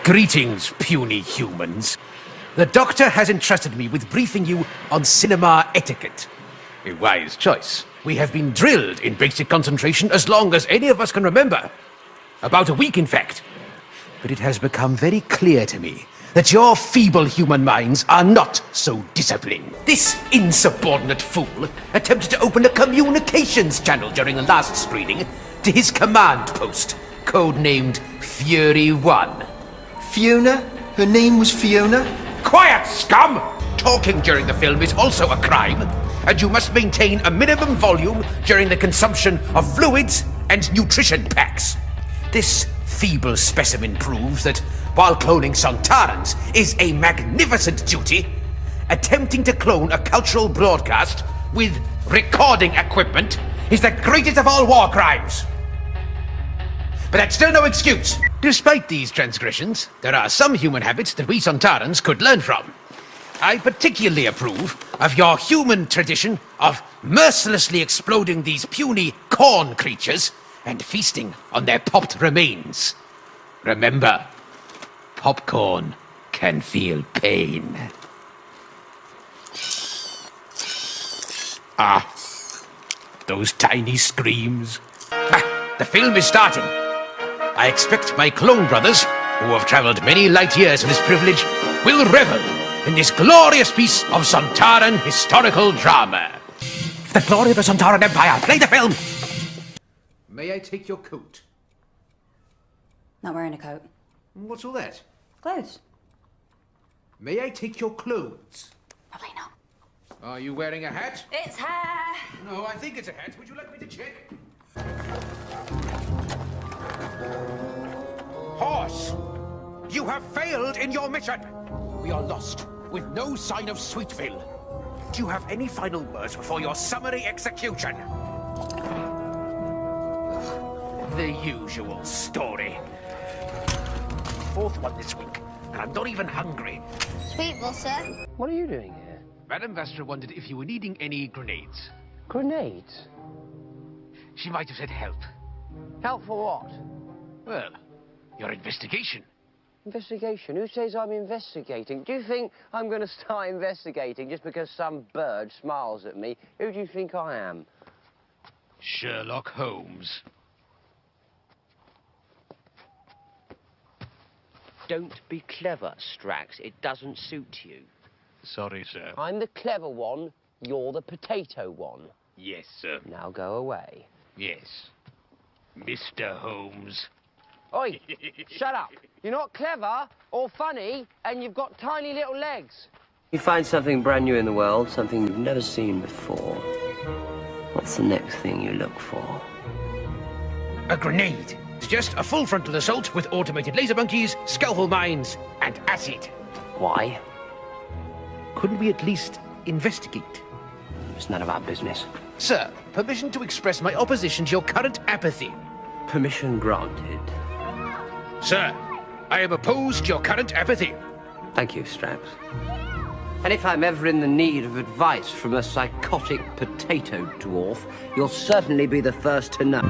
Greetings, puny humans. The Doctor has entrusted me with briefing you on cinema etiquette. A wise choice. We have been drilled in basic concentration as long as any of us can remember. About a week, in fact. But it has become very clear to me that your feeble human minds are not so disciplined. This insubordinate fool attempted to open a communications channel during the last screening to his command post, codenamed Fury 1. Fiona? Her name was Fiona? Quiet, scum! Talking during the film is also a crime, and you must maintain a minimum volume during the consumption of fluids and nutrition packs. This feeble specimen proves that while cloning Sontarans is a magnificent duty, attempting to clone a cultural broadcast with recording equipment is the greatest of all war crimes. But that's still no excuse. Despite these transgressions, there are some human habits that we Sontarans could learn from. I particularly approve of your human tradition of mercilessly exploding these puny corn creatures and feasting on their popped remains. Remember, popcorn can feel pain. Ah, those tiny screams. Ah, the film is starting. I expect my clone brothers, who have traveled many light years in this privilege, will revel in this glorious piece of Sontaran historical drama. For the glory of the Sontaran Empire, play the film! May I take your coat? Not wearing a coat. What's all that? Clothes. May I take your clothes? Probably not. Are you wearing a hat? It's hair. No, I think it's a hat. Would you like me to check? Horse! You have failed in your mission! We are lost, with no sign of Sweetville. Do you have any final words before your summary execution? The usual story. Fourth one this week, and I'm not even hungry. Sweetville, sir. What are you doing here? Madame Vastra wondered if you were needing any grenades. Grenades? She might have said help. Help for what? Well, your investigation. Investigation? Who says I'm investigating? Do you think I'm going to start investigating just because some bird smiles at me? Who do you think I am? Sherlock Holmes. Don't be clever, Strax. It doesn't suit you. Sorry, sir. I'm the clever one, you're the potato one. Yes, sir. Now go away. Yes. Mr. Holmes. Oi, shut up. You're not clever or funny, and you've got tiny little legs. You find something brand new in the world, something you've never seen before. What's the next thing you look for? A grenade. It's just a full frontal assault with automated laser monkeys, scalpel mines, and acid. Why? Couldn't we at least investigate? It's none of our business. Sir, permission to express my opposition to your current apathy. Permission granted. Sir, I am opposed to your current apathy. Thank you, Strax. And if I'm ever in the need of advice from a psychotic potato dwarf, you'll certainly be the first to know.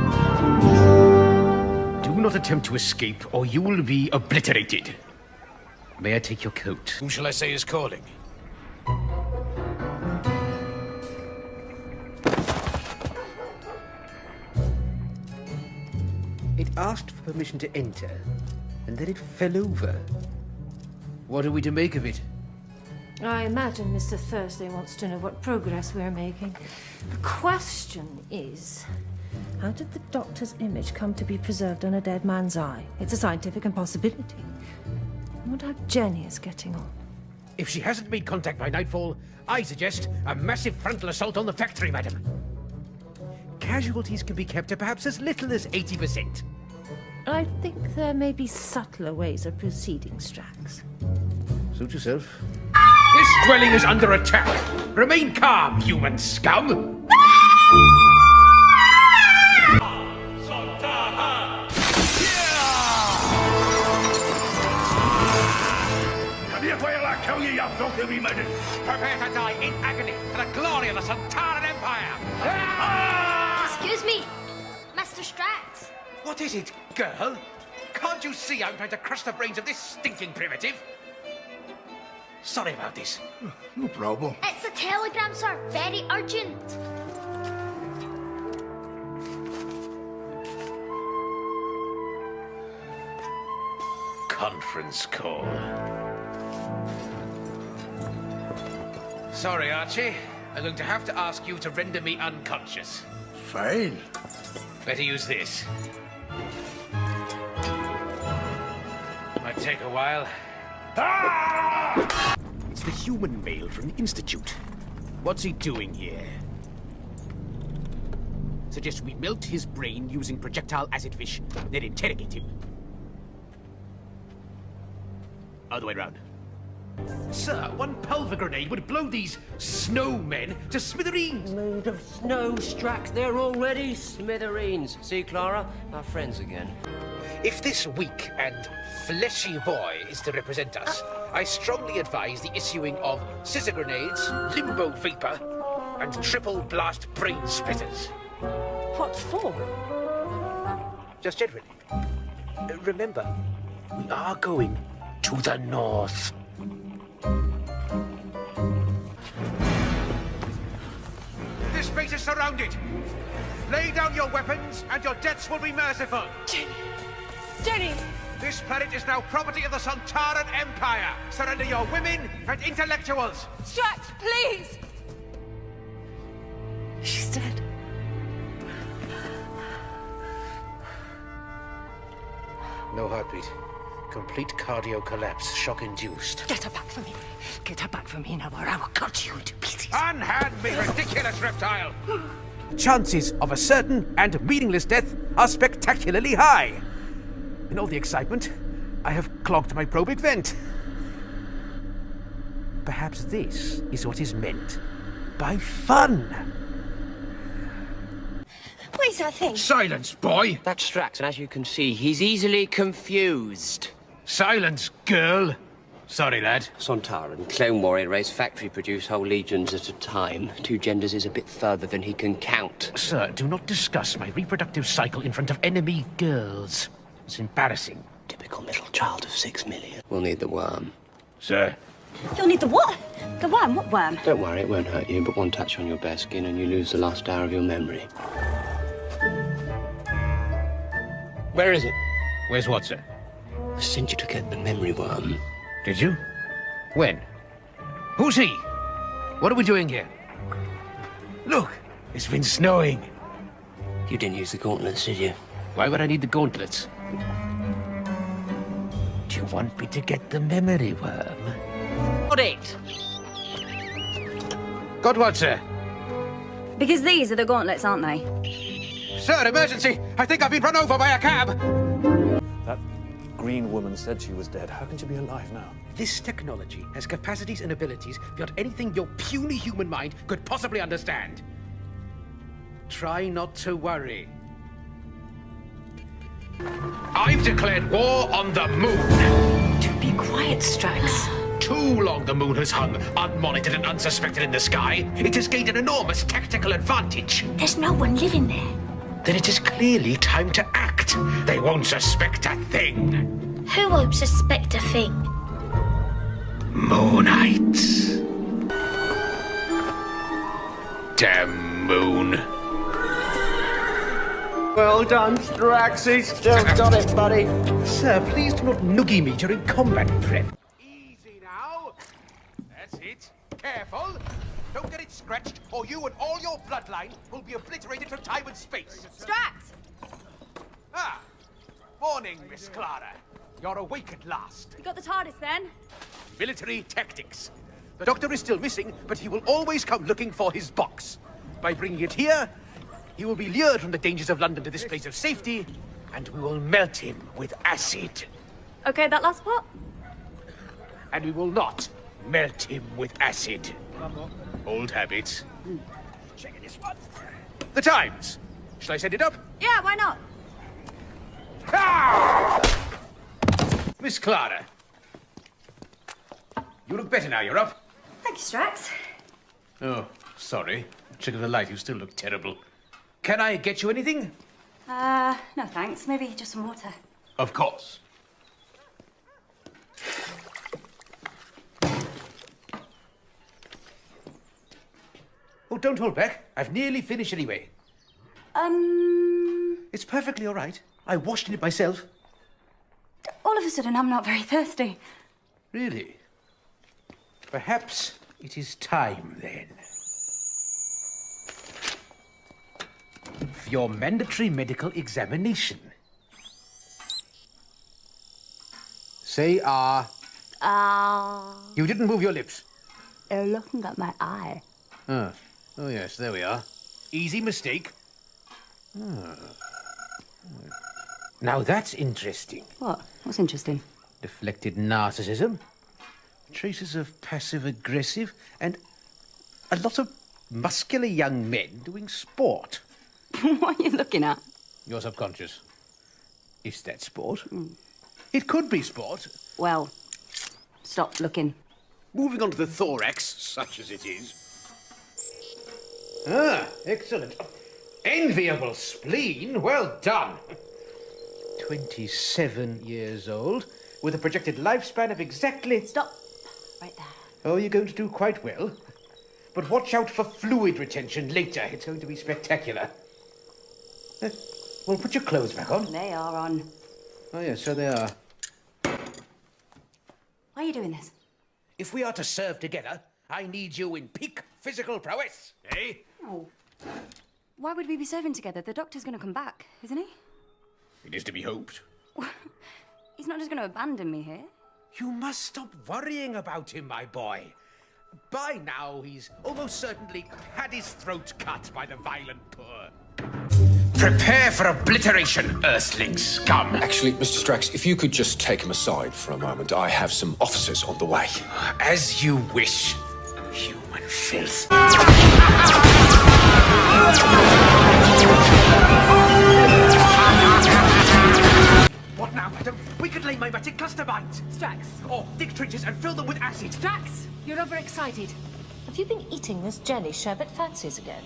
Do not attempt to escape, or you will be obliterated. May I take your coat? Who shall I say is calling? It asked for permission to enter, and then it fell over. What are we to make of it? I imagine Mr. Thursday wants to know what progress we're making. The question is, how did the Doctor's image come to be preserved on a dead man's eye? It's a scientific impossibility. I wonder how Jenny is getting on. If she hasn't made contact by nightfall, I suggest a massive frontal assault on the factory, madam. Casualties can be kept to perhaps as little as 80%. I think there may be subtler ways of proceeding, Strax. Suit yourself. This dwelling is under attack. Remain calm, human scum. Prepare to die in agony for the glory of the Sontaran Empire! Excuse me, Master Strax. What is it, girl? Can't you see I'm trying to crush the brains of this stinking primitive? Sorry about this. No problem. It's a telegram, sir. Very urgent. Conference call. Sorry, Archie. I'm going to have to ask you to render me unconscious. Fine. Better use this. Might take a while. Ah! It's the human male from the Institute. What's he doing here? Suggest we melt his brain using projectile acid fish, then interrogate him. Other way round. Sir, one pulver grenade would blow these snowmen to smithereens. Made of snow, Strax. They're already smithereens. See, Clara? Our friends again. If this weak and fleshy boy is to represent us, I strongly advise the issuing of scissor grenades, limbo vapor, and triple blast brain splitters. What for? Just generally. Remember, we are going to the north. This base is surrounded. Lay down your weapons and your deaths will be merciful. Jenny! This planet is now property of the Sontaran Empire. Surrender your women and intellectuals. Strax, please! She's dead. No heartbeat. Complete cardio collapse, shock-induced. Get her back from me. Get her back from me now, or I will cut you into pieces. Unhand me, ridiculous reptile! Chances of a certain and meaningless death are spectacularly high. In all the excitement, I have clogged my probic vent. Perhaps this is what is meant by fun. What is that thing? Silence, boy! That's Strax, and as you can see, he's easily confused. Silence, girl! Sorry, lad. Sontaran, clone warrior race, factory produce whole legions at a time. 2 genders is a bit further than he can count. Sir, do not discuss my reproductive cycle in front of enemy girls. It's embarrassing. Typical middle child of 6 million. We'll need the worm. Sir? You'll need the what? The worm? What worm? Don't worry, it won't hurt you, but one touch on your bare skin and you lose the last hour of your memory. Where is it? Where's what, sir? I sent you to get the memory worm. Did you? When? Who's he? What are we doing here? Look, it's been snowing. You didn't use the gauntlets, did you? Why would I need the gauntlets? Do you want me to get the memory worm? Got it! Got what, sir? Because these are the gauntlets, aren't they? Sir, emergency! I think I've been run over by a cab! That green woman said she was dead. How can she be alive now? This technology has capacities and abilities beyond anything your puny human mind could possibly understand. Try not to worry. I've declared war on the moon! Do be quiet, Strax. Too long the moon has hung, unmonitored and unsuspected in the sky. It has gained an enormous tactical advantage. There's no one living there. Then it is clearly time to act. They won't suspect a thing. Who won't suspect a thing? Moonites. Damn moon. Well done, Strax. He's still got it, buddy. Sir, please do not noogie me during combat prep. Easy now. That's it. Careful. Don't get it scratched, or you and all your bloodline will be obliterated from time and space. Strax! Ah. Morning, Miss Clara. You're awake at last. You got the TARDIS then? Military tactics. The Doctor is still missing, but he will always come looking for his box. By bringing it here, he will be lured from the dangers of London to this place of safety, and we will melt him with acid. Okay, that last part? And we will not melt him with acid. Old habits. Checking this one. The Times. Shall I send it up? Yeah, why not? Ah! Miss Clara. You look better now you're up. Thank you, Strax. Oh, sorry. Trick of the light, you still look terrible. Can I get you anything? No thanks. Maybe just some water. Of course. Oh, don't hold back. I've nearly finished anyway. It's perfectly all right. I washed it myself. All of a sudden, I'm not very thirsty. Really? Perhaps it is time, then. For your mandatory medical examination. Say ah. You didn't move your lips. They're looking at my eye. Oh, yes, there we are. Easy mistake. Now that's interesting. What? What's interesting? Deflected narcissism, traces of passive-aggressive, and a lot of muscular young men doing sport. What are you looking at? Your subconscious. Is that sport? It could be sport. Well, stop looking. Moving on to the thorax, such as it is. Ah, excellent. Enviable spleen. Well done. 27 years old, with a projected lifespan of exactly... Stop. Right there. Oh, you're going to do quite well. But watch out for fluid retention later. It's going to be spectacular. Well, put your clothes back on. They are on. Oh, yes, so they are. Why are you doing this? If we are to serve together, I need you in peak physical prowess, eh? Oh. Why would we be serving together? The doctor's going to come back, isn't he? It is to be hoped. He's not just going to abandon me here. You must stop worrying about him, my boy. By now, he's almost certainly had his throat cut by the violent poor. Prepare for obliteration, Earthlings. Come. Actually, Mr. Strax, if you could just take him aside for a moment. I have some officers on the way. As you wish, human filth. What now, madam? We could lay mimetic cluster mines. Strax. Or dig trenches and fill them with acid. Strax, you're overexcited. Have you been eating this jelly sherbet fancies again?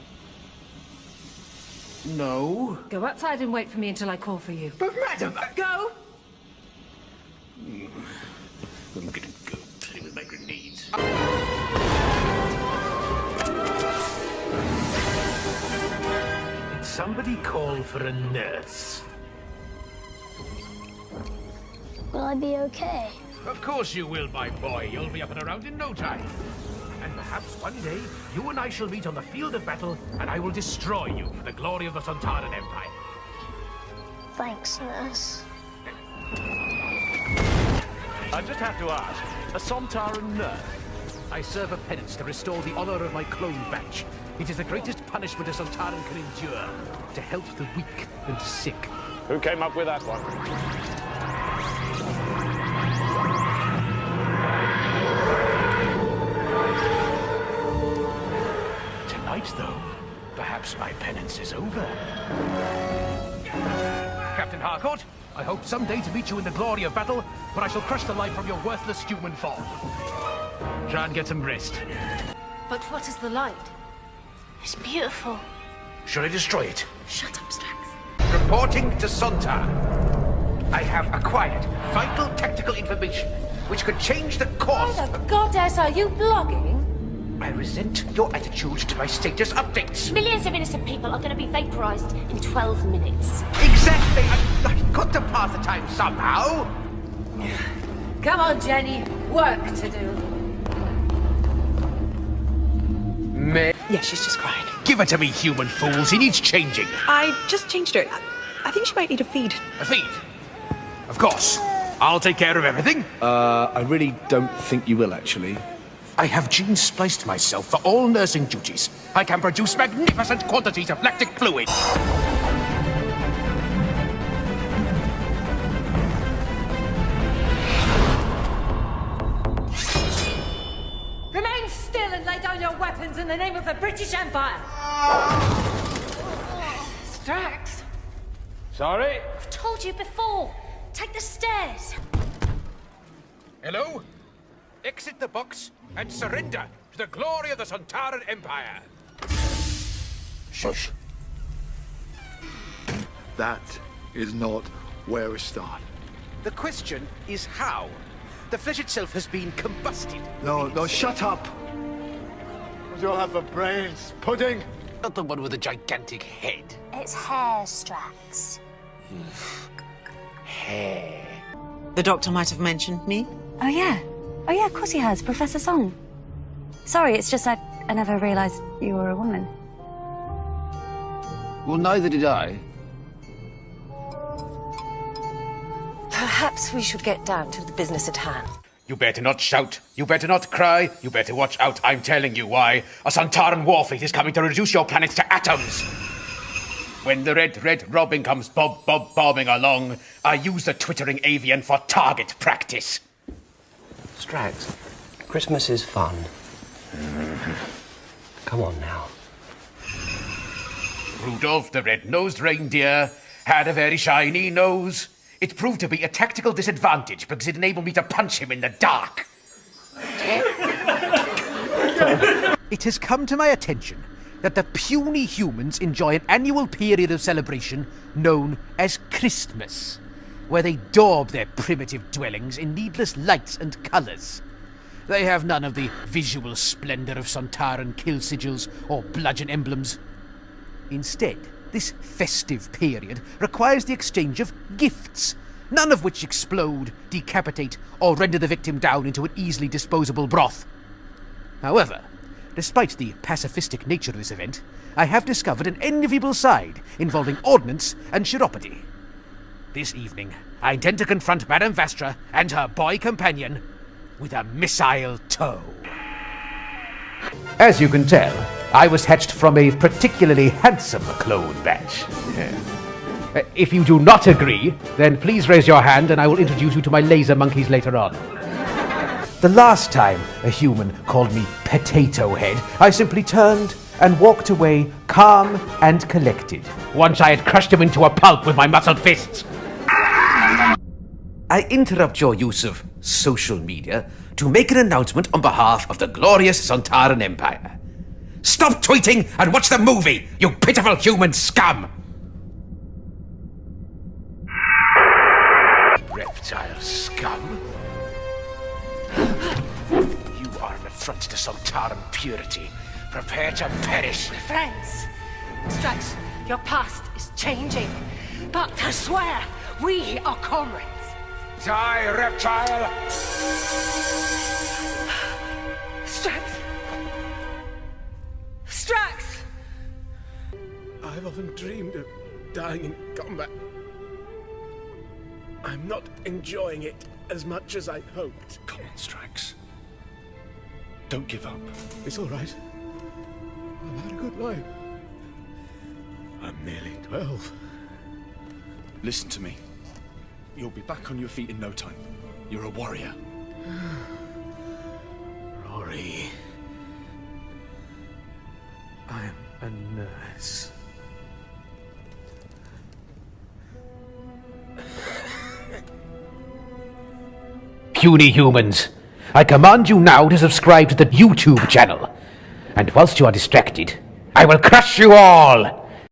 No. Go outside and wait for me until I call for you. But madam, Go! I'm gonna go play with my grenades. Did somebody call for a nurse? Will I be okay? Of course you will, my boy. You'll be up and around in no time. And perhaps one day, you and I shall meet on the field of battle, and I will destroy you for the glory of the Sontaran Empire. Thanks, nurse. I just have to ask, a Sontaran nurse? I serve a penance to restore the honor of my clone batch. It is the greatest punishment a Sontaran can endure, to help the weak and sick. Who came up with that one? Tonight, though, perhaps my penance is over. Captain Harcourt, I hope someday to meet you in the glory of battle, but I shall crush the life from your worthless human form. Try and get some rest. But what is the light? It's beautiful. Shall I destroy it? Shut up, Strax. Reporting to Sontar. I have acquired vital tactical information which could change the course. Why the goddess are you blogging? I resent your attitude to my status updates. Millions of innocent people are going to be vaporized in 12 minutes. Exactly. I've got to pass the time somehow. Come on, Jenny. Work to do. Yeah, she's just crying. Give her to me, human fools. He needs changing. I just changed her. I think she might need a feed. A feed? Of course. I'll take care of everything. I really don't think you will, actually. I have gene spliced myself for all nursing duties. I can produce magnificent quantities of lactic fluid. Remain still and lay down your weapons in the name of the British Empire. Strax. Sorry? I've told you before. Take the stairs. Hello? Exit the box and surrender to the glory of the Sontaran Empire. Shush. That is not where we start. The question is how. The flesh itself has been combusted. No, shut up! You all have the brains. Pudding! Not the one with the gigantic head. It's hair, STRAX. Hair. The doctor might have mentioned me. Oh, yeah. Oh, yeah, of course he has. Professor Song. Sorry, it's just I never realised you were a woman. Well, neither did I. Perhaps we should get down to the business at hand. You better not shout. You better not cry. You better watch out. I'm telling you why. A Sontaran war fleet is coming to reduce your planet to atoms. When the red robin comes bobbing along, I use the twittering avian for target practice. STRAX, Christmas is fun. Come on now. Rudolph the red-nosed reindeer had a very shiny nose. It proved to be a tactical disadvantage because it enabled me to punch him in the dark. It has come to my attention that the puny humans enjoy an annual period of celebration known as Christmas, where they daub their primitive dwellings in needless lights and colours. They have none of the visual splendour of Sontaran kill sigils or bludgeon emblems. Instead, this festive period requires the exchange of gifts, none of which explode, decapitate, or render the victim down into an easily disposable broth. However, despite the pacifistic nature of this event, I have discovered an enviable side involving ordnance and chiropody. This evening, I intend to confront Madame Vastra and her boy companion with a missile toe. As you can tell, I was hatched from a particularly handsome clone batch. If you do not agree, then please raise your hand and I will introduce you to my laser monkeys later on. The last time a human called me Potato Head, I simply turned and walked away calm and collected, once I had crushed him into a pulp with my muscled fists. I interrupt your use of social media to make an announcement on behalf of the glorious Sontaran Empire. Stop tweeting and watch the movie, you pitiful human scum! Reptile scum? You are an affront to Sontaran purity. Prepare to perish. Friends, STRAX, your past is changing. But I swear, we are comrades. Die, reptile! STRAX! STRAX! I've often dreamed of dying in combat. I'm not enjoying it as much as I hoped. Come on, STRAX. Don't give up. It's all right. I've had a good life. I'm nearly 12. Listen to me. You'll be back on your feet in no time. You're a warrior. Rory. I'm a nurse. Puny humans, I command you now to subscribe to the YouTube channel. And whilst you are distracted, I will crush you all!